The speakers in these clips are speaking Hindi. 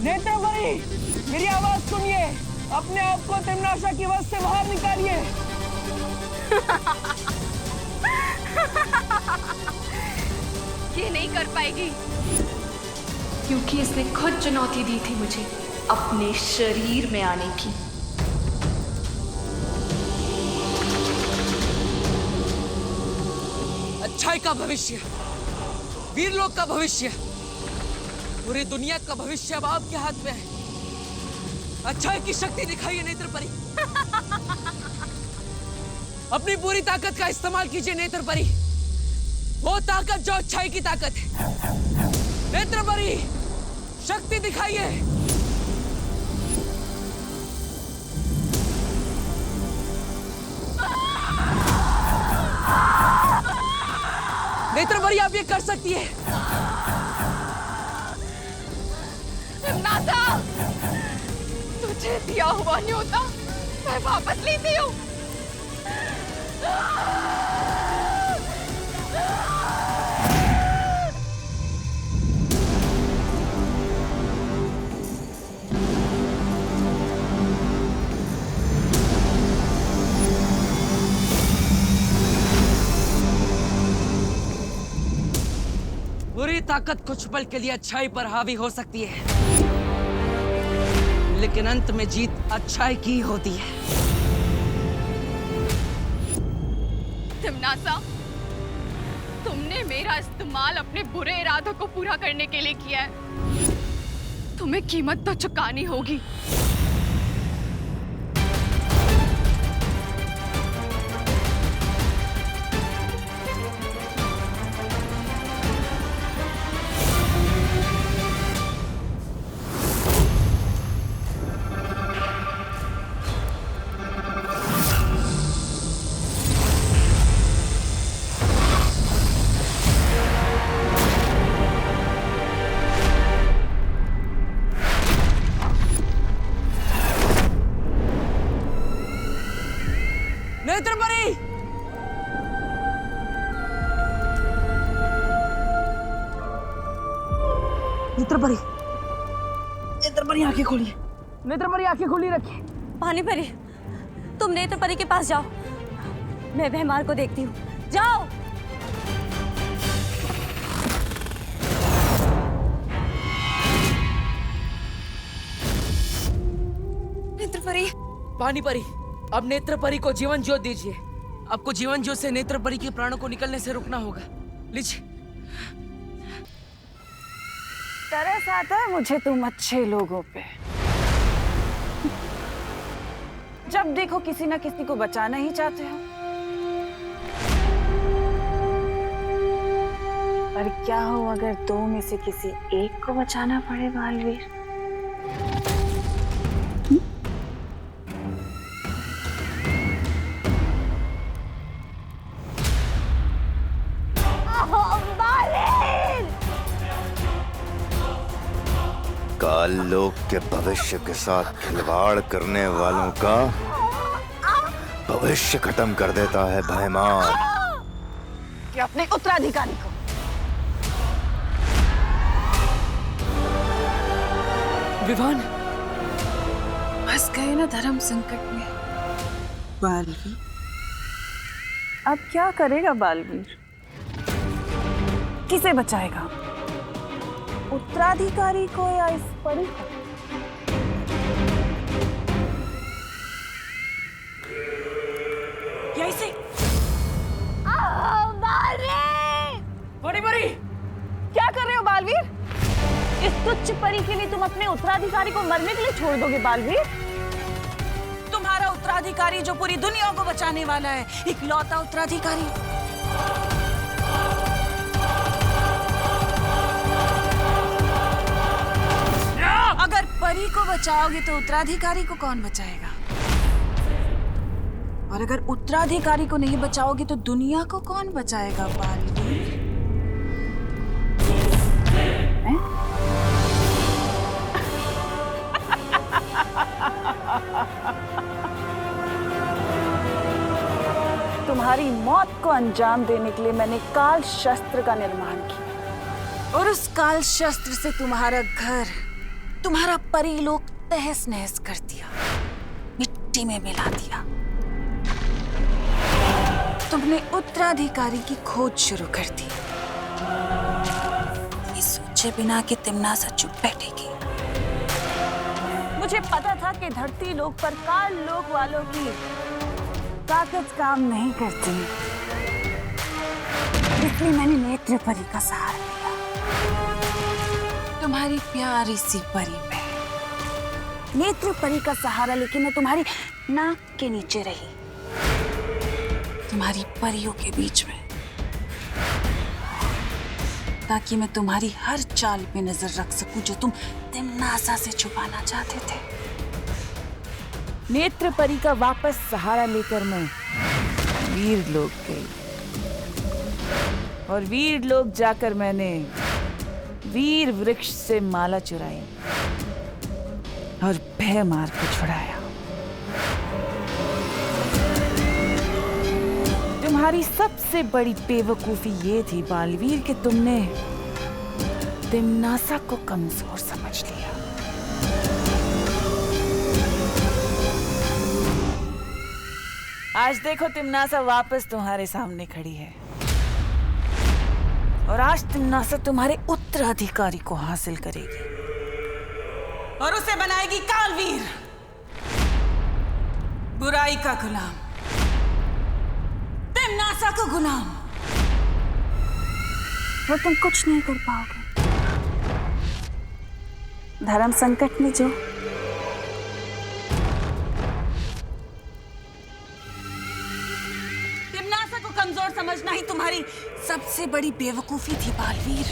नेत्रवरी, मेरी आवाज सुनिए, अपने आप को तिम्नाशा की वश से बाहर निकालिए। ये नहीं कर पाएगी, क्योंकि इसने खुद चुनौती दी थी मुझे अपने शरीर में आने की। अच्छाई का भविष्य, वीरलोक का भविष्य, पूरी दुनिया का भविष्य अब आपके हाथ में है। अच्छाई की शक्ति दिखाइए नेत्रपरी। अपनी पूरी ताकत का इस्तेमाल कीजिए नेत्रपरी, वो ताकत जो अच्छाई की ताकत है। नेत्रपरी, शक्ति दिखाइए। नेत्रपरी, आप ये कर सकती है। नाता, तुझे दिया हुआ न्योता मैं वापस लेती हूँ। बुरी ताकत कुछ पल के लिए अच्छाई पर हावी हो सकती है, लेकिन अंत में जीत अच्छाई की होती है। तिम्नासा, तुमने मेरा इस्तेमाल अपने बुरे इरादों को पूरा करने के लिए किया है। तुम्हें कीमत तो चुकानी होगी। नेत्रपरी, नेत्रपरी, नेत्रपरी आंखें खोलिए। नेत्रपरी आंखें खोली रखिए। पानीपरी, तुम नेत्रपरी के पास जाओ, मैं भैमार को देखती हूँ। जाओ। नेत्रपरी, पानीपरी, अब नेत्रपरी को जीवन ज्योत दीजिए। आपको जीवन ज्योत से नेत्रपरी के प्राणों को निकलने से रोकना होगा। लीजिए। तरस आता है मुझे तुम अच्छे लोगों पे। जब देखो किसी ना किसी को बचाना ही चाहते हो। पर क्या हो अगर दो में से किसी एक को बचाना पड़े बालवीर? काल लोक के भविष्य के साथ खिलवाड़ करने वालों का भविष्य खत्म कर देता है भयमार। कि अपने उत्तराधिकारी को विवान, फंस गए ना धर्म संकट में। बालवीर, अब क्या करेगा बालवीर? किसे बचाएगा? उत्तराधिकारी को या इस परी को? यहीं से। पानीपरी, क्या कर रहे हो बालवीर? इस तुच्छ परी के लिए तुम अपने उत्तराधिकारी को मरने के लिए छोड़ दोगे बालवीर? तुम्हारा उत्तराधिकारी जो पूरी दुनिया को बचाने वाला है, इकलौता उत्तराधिकारी। अगर परी को बचाओगे तो उत्तराधिकारी को कौन बचाएगा? और अगर उत्तराधिकारी को नहीं बचाओगे तो दुनिया को कौन बचाएगा बालवीर? तुम्हारी मौत को अंजाम देने के लिए मैंने काल शस्त्र का निर्माण किया। और उस काल शस्त्र से तुम्हारा घर, तुम्हारा परीलोक तहस नहस कर दिया, मिट्टी में मिला दिया। तुमने उत्तराधिकारी की खोज शुरू कर दी, ये सोचे बिना कि तिम्नासा चुप बैठेगी। मुझे पता था कि धरती लोक पर काल लोक वालों की ताकत काम नहीं करती, इसलिए मैंने नेत्र परी का सहारा लिया। तुम्हारी प्यारी सी परी में नेत्र परी का सहारा लेके मैं तुम्हारी नाक के नीचे रही, तुम्हारी परियों के बीच में, ताकि मैं तुम्हारी हर चाल पे नजर रख सकूं जो तुम तिम्नासा से छुपाना चाहते थे। नेत्र परी का वापस सहारा लेकर मैं वीर लोक गई, और वीर लोक जाकर मैंने वीर वृक्ष से माला चुराई और भय मार के छुड़ाया। तुम्हारी सबसे बड़ी बेवकूफी ये थी बालवीर कि तुमने तिम्नासा को कमजोर समझ लिया। आज देखो तिम्नासा वापस तुम्हारे सामने खड़ी है, और आज तिम्नासा तुम्हारे उत्तराधिकारी को हासिल करेगी और उसे बनाएगी कालवीर, बुराई का गुलाम, तिम्नासा को गुलाम। वो तुम कुछ नहीं कर पाओगे। धर्म संकट में जो तिम्नासा को कमजोर समझना ही तुम्हारी सबसे बड़ी बेवकूफी थी बालवीर,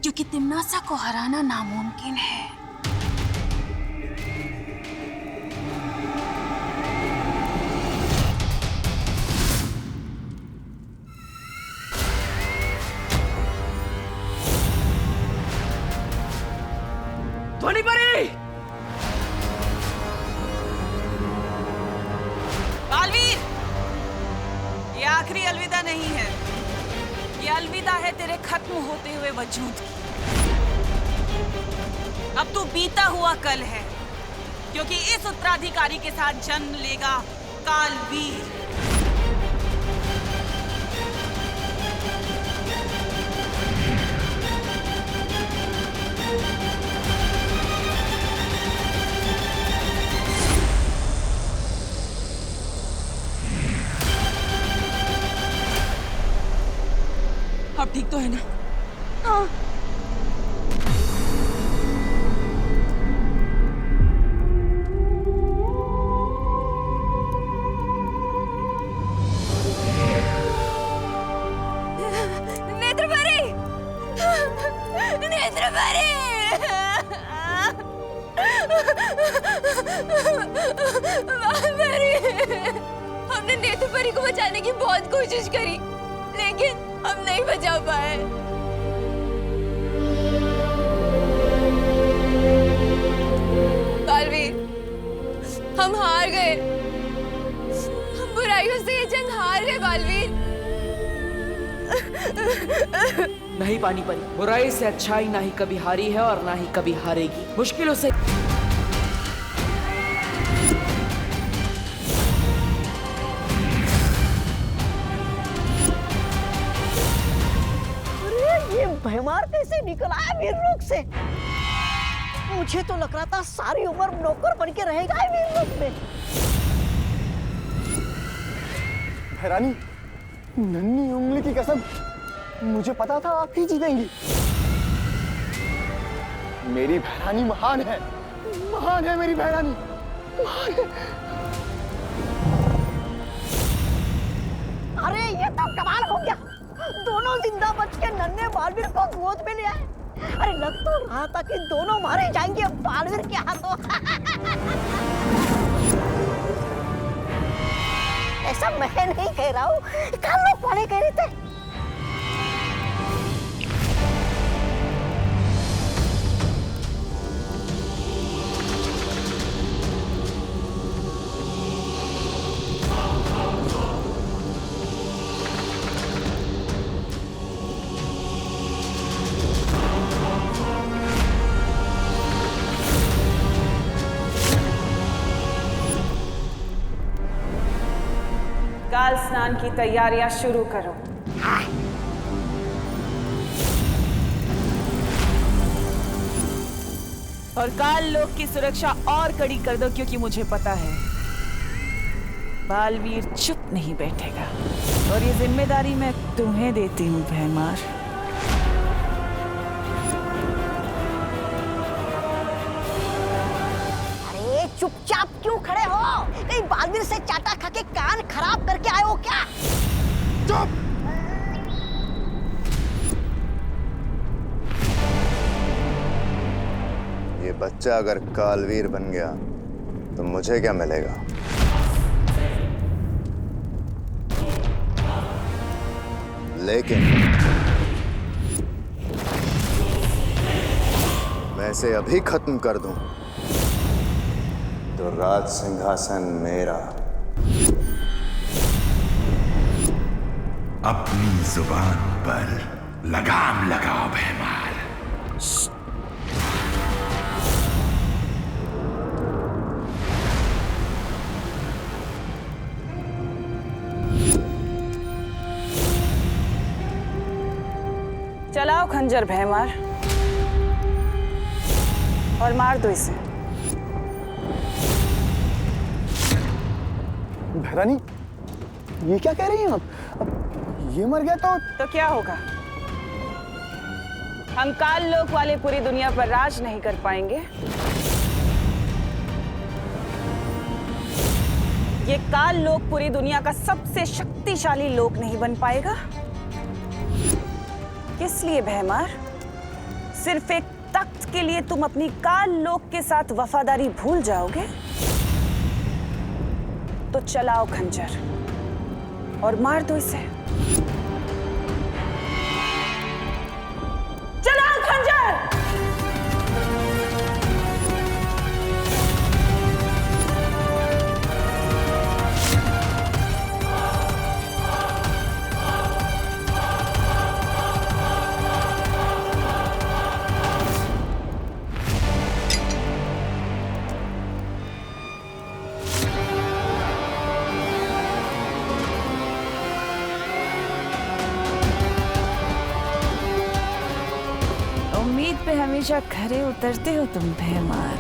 क्योंकि तिम्नासा को हराना नामुमकिन है। ध्वनि परी! बालवीर, ये आखिरी अलविदा नहीं है, ये अलविदा है तेरे खत्म होते हुए वजूद की। अब तू बीता हुआ कल है, क्योंकि इस उत्तराधिकारी के साथ जन्म लेगा कालवीर। अब ठीक तो है ना? हाँ। नेत्रपरी! नेत्रपरी! बालपरी! हमने नेत्रपरी को बचाने की बहुत कोशिश करी, लेकिन हम नहीं बचा पाए। बालवीर, हम हार गए, हम बुराइयों से ये जंग हार गए बालवीर। नहीं पानी परी, बुराई से अच्छाई ना ही कभी हारी है और ना ही कभी हारेगी। मुश्किलों से भयमार कैसे निकल आया वीर लोक से? मुझे तो लग रहा था सारी उम्र नौकर बन के रहेगा वीर लोक में। भैरानी, नन्ही उंगली की कसम, मुझे पता था आप ही जीतेंगी। मेरी भैरानी महान है मेरी भैरानी, महान है। अरे ये तो कमाल हो गया, दोनों जिंदा बच के नन्हे बालवीर को गोद में ले आए। अरे लग तो रहा था कि दोनों मारे जाएंगे बालवीर के हाथों। ऐसा मैं नहीं कह रहा हूँ, कल लोग पढ़े कह रहे थे। स्नान की तैयारियां शुरू करो। और काल लोक की सुरक्षा और कड़ी कर दो, क्योंकि मुझे पता है बालवीर चुप नहीं बैठेगा। और ये जिम्मेदारी मैं तुम्हें देती हूँ भैमार। अरे चुपचाप क्यों खड़े हो? कहीं बालवीर से चाटा खा के कान खराब करके आए हो क्या? चुप! ये बच्चा अगर कालवीर बन गया तो मुझे क्या मिलेगा? लेकिन मैं इसे अभी खत्म कर दूं तो राज सिंहासन मेरा। अपनी जुबान पर लगाम लगाओ भैमार। चलाओ खंजर भैमार और मार दो इसे। भैरानी, ये क्या कह रही हैं आप? अब ये मर गया तो क्या होगा? हम काल लोक वाले पूरी दुनिया पर राज नहीं कर पाएंगे। ये काल लोक पूरी दुनिया का सबसे शक्तिशाली लोक नहीं बन पाएगा। किस लिए भैमार? सिर्फ एक तख्त के लिए तुम अपनी काल लोक के साथ वफादारी भूल जाओगे? तो चलाओ खंजर और मार दो इसे। चलाओ खंजर! उम्मीद पे हमेशा खरे उतरते हो तुम भैमार।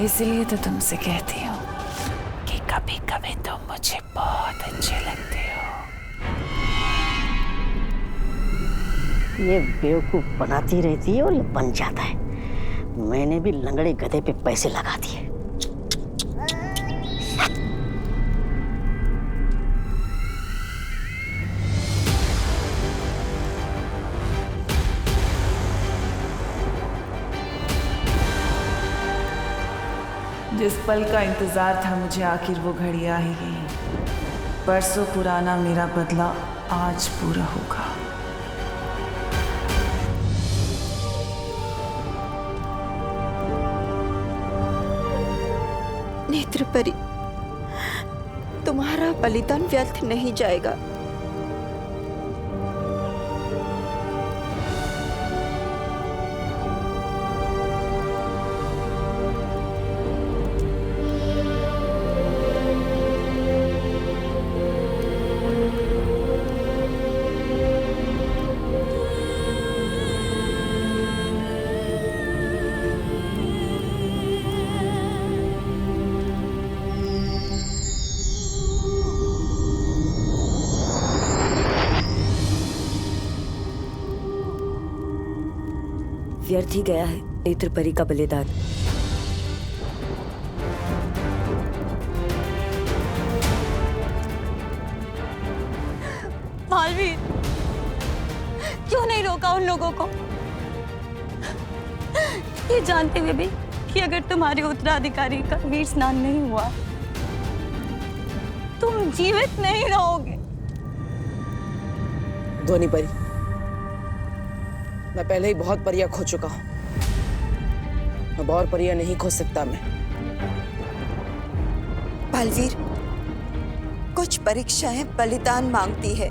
इसलिए तो तुमसे कहती हूँ कि कभी कभी तुम मुझे बहुत अच्छे लगते हो। ये बेवकूफ बनाती रहती है और ये बन जाता है। मैंने भी लंगड़े गधे पे पैसे लगा दिए। जिस पल का इंतजार था मुझे, आखिर वो घड़ी आ ही गई। परसों पुराना मेरा बदला आज पूरा होगा। नेत्रपरी, तुम्हारा बलिदान व्यर्थ नहीं जाएगा। व्यर्थ ही गया है नेत्रपरी का बलिदान। मालवीर, क्यों नहीं रोका उन लोगों को? ये जानते हुए भी कि अगर तुम्हारे उत्तराधिकारी का वीर स्नान नहीं हुआ, तुम जीवित नहीं रहोगे। ध्वनि परी, मैं पहले ही बहुत परियां खो चुका हूं। अब और परियां नहीं खो सकता मैं। बालवीर, कुछ परीक्षाएं बलिदान मांगती है।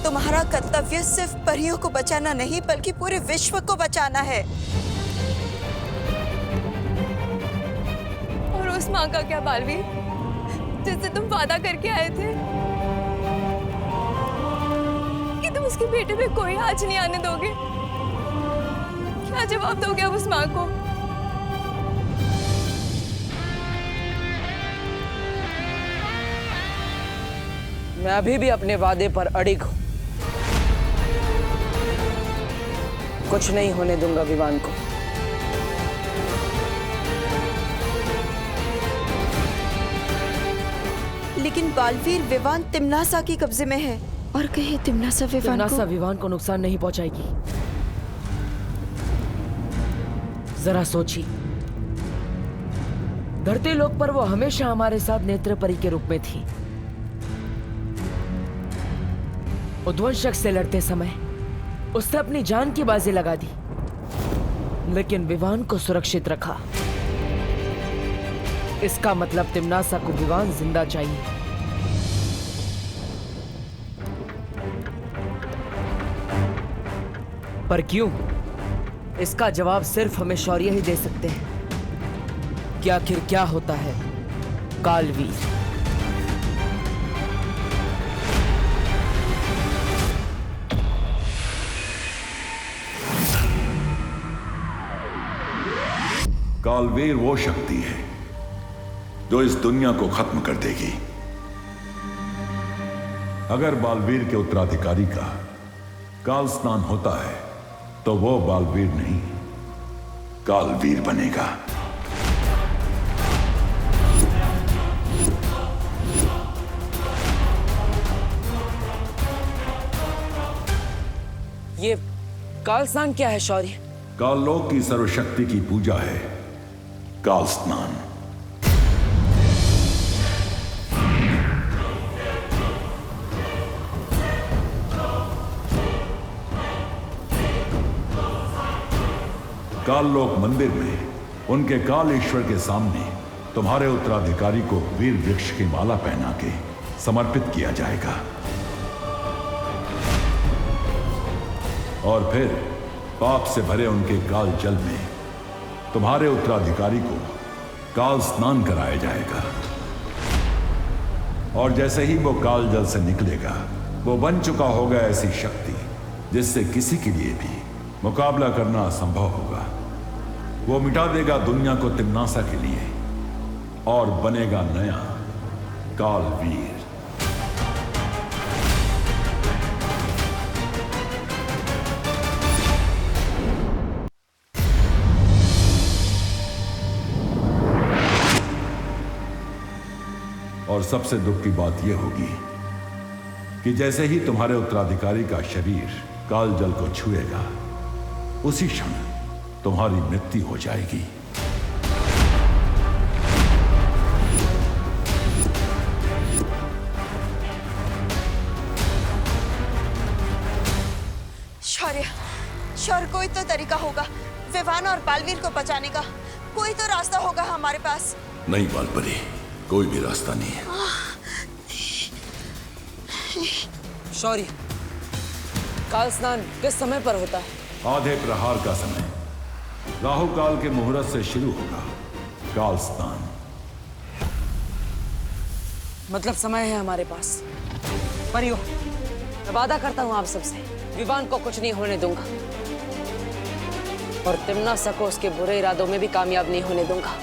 तुम्हारा कर्तव्य सिर्फ परियों को बचाना नहीं, बल्कि पूरे विश्व को बचाना है। और उस माँ का क्या बालवीर? जिससे तुम वादा करके आए थे कि तुम उसके बेटे पे कोई आँच नहीं आने दोगे। क्या जवाब दोगे अब उस माँ को? मैं अभी भी अपने वादे पर अड़िग हूं। कुछ नहीं होने दूंगा विवान को। लेकिन बालवीर विवान तिम्नासा के कब्जे में है और कहीं तिम्नासा विवान को नुकसान नहीं पहुंचाएगी। जरा सोचिए, धरती लोक पर वो हमेशा हमारे साथ नेत्र परी के रूप में थी। उद्वंशक से लड़ते समय उसने अपनी जान की बाजी लगा दी, लेकिन विवान को सुरक्षित रखा। इसका मतलब तिम्नासा को विवान जिंदा चाहिए। पर क्यों? इसका जवाब सिर्फ हमें शौर्य ही दे सकते हैं कि आखिर क्या होता है कालवीर। कालवीर वो शक्ति है जो इस दुनिया को खत्म कर देगी। अगर बालवीर के उत्तराधिकारी का काल स्नान होता है तो वो बालवीर नहीं, कालवीर बनेगा। ये काल स्नान क्या है शौर्य? काललोक की सर्वशक्ति की पूजा है काल स्नान। काललोक मंदिर में उनके काल ईश्वर के सामने तुम्हारे उत्तराधिकारी को वीर वृक्ष की माला पहना के समर्पित किया जाएगा और फिर पाप से भरे उनके काल जल में तुम्हारे उत्तराधिकारी को काल स्नान कराया जाएगा। और जैसे ही वो काल जल से निकलेगा, वो बन चुका होगा ऐसी शक्ति जिससे किसी के लिए भी मुकाबला करना असंभव होगा। वो मिटा देगा दुनिया को तिम्नासा के लिए और बनेगा नया कालवीर। और सबसे दुख की बात यह होगी कि जैसे ही तुम्हारे उत्तराधिकारी का शरीर काल जल को छुएगा, उसी क्षण तुम्हारी मृत्यु हो जाएगी। शौर्य, कोई तो तरीका होगा विवान और बालवीर को बचाने का। कोई तो रास्ता होगा हमारे पास। नहीं बालपरी, कोई भी रास्ता नहीं है। शौर्य, काल स्नान किस समय पर होता है? आधे प्रहार का समय, राहु काल के मुहूर्त से शुरू होगा काल स्नान। मतलब समय है हमारे पास। परियो, मैं वादा करता हूं आप सबसे, विवान को कुछ नहीं होने दूंगा और तिम्नासा को उसके बुरे इरादों में भी कामयाब नहीं होने दूंगा।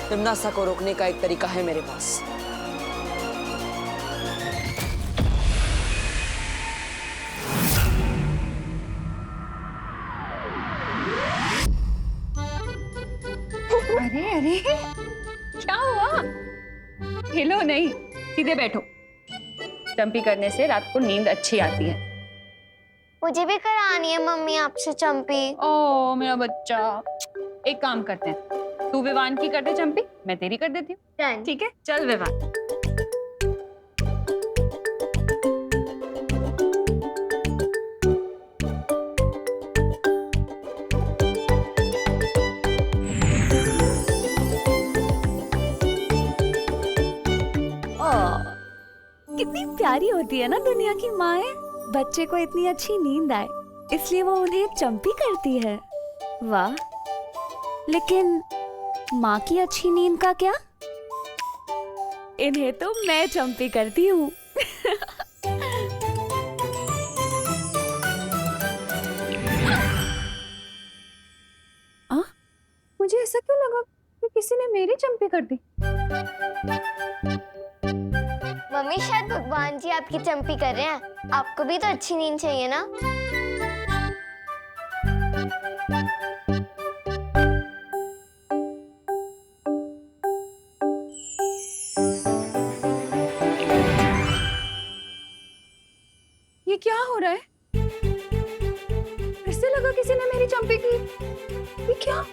तिम्नासा को रोकने का एक तरीका है मेरे पास। अरे अरे, क्या हुआ? हिलो नहीं, सीधे बैठो। चंपी करने से रात को नींद अच्छी आती है। मुझे भी करानी है मम्मी आपसे चंपी। ओ मेरा बच्चा, एक काम करते हैं, तू विवान की कर दे चंपी, मैं तेरी कर देती हूँ। ठीक है, चल विवान। कितनी प्यारी होती है ना दुनिया की माएं। बच्चे को इतनी अच्छी नींद आए इसलिए वो उन्हें चंपी करती है। वाह, लेकिन माँ की अच्छी नींद का क्या? इन्हें तो मैं चंपी करती हूँ। मुझे ऐसा क्यों लगा कि किसी ने मेरी चंपी कर दी? मम्मी शायद भगवान जी आपकी चंपी कर रहे हैं। आपको भी तो अच्छी नींद चाहिए ना। ये क्या हो रहा है? फिर से लगा किसी ने मेरी चंपी की। ये क्या?